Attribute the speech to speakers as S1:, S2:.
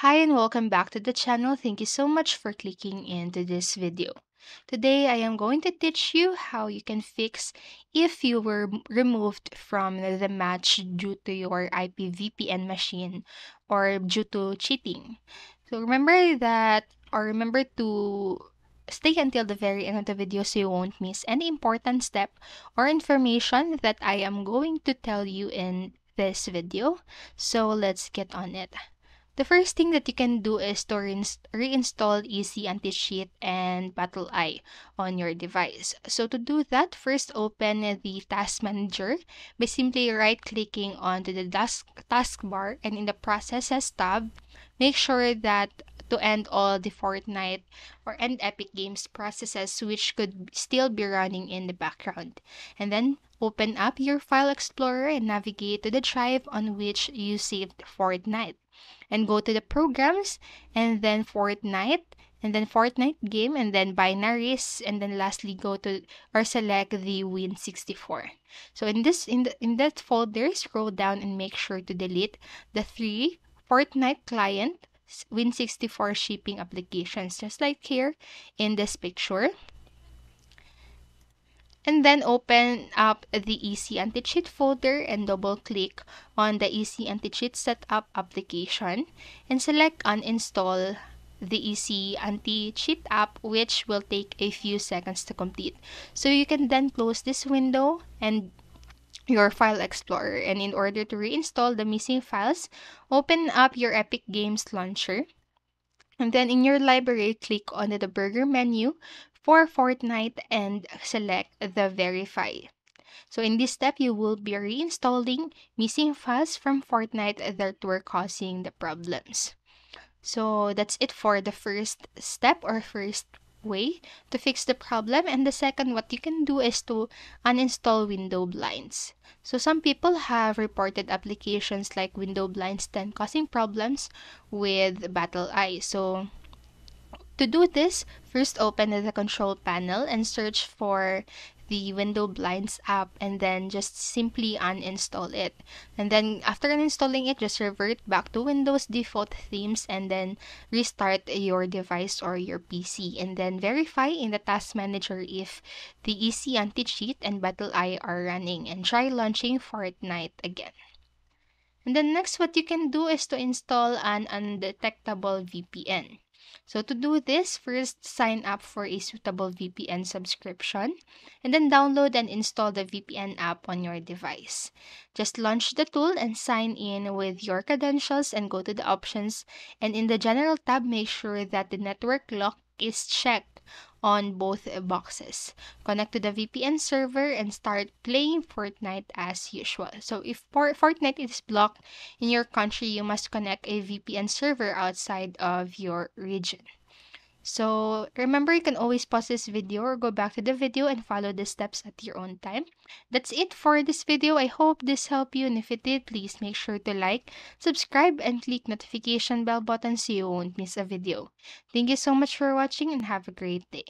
S1: Hi and welcome back to the channel. Thank you so much for clicking into this video. Today I am going to teach you how you can fix if you were removed from the match due to your IP VPN machine or due to cheating. So remember to stay until the very end of the video so you won't miss any important step or information that I am going to tell you in this video. So let's get on it. The first thing that you can do is to reinstall Easy Anti-Cheat and Battle Eye on your device. So to do that, first open the Task Manager by simply right-clicking onto the taskbar, and in the Processes tab, make sure that to end all the Fortnite or end Epic Games processes which could still be running in the background. And then open up your File Explorer and navigate to the drive on which you saved Fortnite, and go to the programs, and then Fortnite, and then Fortnite game, and then binaries, and then lastly go to or select the Win64. So in that folder, scroll down and make sure to delete the three Fortnite client Win64 shipping applications, just like here in this picture. And then open up the Easy Anti-Cheat folder and double-click on the Easy Anti-Cheat Setup application and select Uninstall the Easy Anti-Cheat app, which will take a few seconds to complete. So you can then close this window and your File Explorer. And in order to reinstall the missing files, open up your Epic Games launcher. And then in your library, click on the burger menu for Fortnite and select the Verify. So in this step, you will be reinstalling missing files from Fortnite that were causing the problems. So that's it for the first step or first way to fix the problem. And the second, what you can do is to uninstall window blinds. So some people have reported applications like window blinds 10 causing problems with Battle Eye. So to do this, first open the control panel and search for the window blinds app, and then just simply uninstall it. And then after uninstalling it, just revert back to Windows default themes and then restart your device or your PC, and then verify in the task manager if the Easy Anti-Cheat and Battle Eye are running, and try launching Fortnite again. And then next, what you can do is to install an undetectable VPN. So to do this, first sign up for a suitable VPN subscription, and then download and install the VPN app on your device. Just launch the tool and sign in with your credentials and go to the options, and in the general tab, make sure that the network lock is checked on both boxes. Connect to the VPN server and start playing Fortnite as usual. So if Fortnite is blocked in your country, you must connect a VPN server outside of your region. So remember, you can always pause this video or go back to the video and follow the steps at your own time. That's it for this video. I hope this helped you, and if it did, please make sure to like, subscribe, and click notification bell button so you won't miss a video. Thank you so much for watching and have a great day.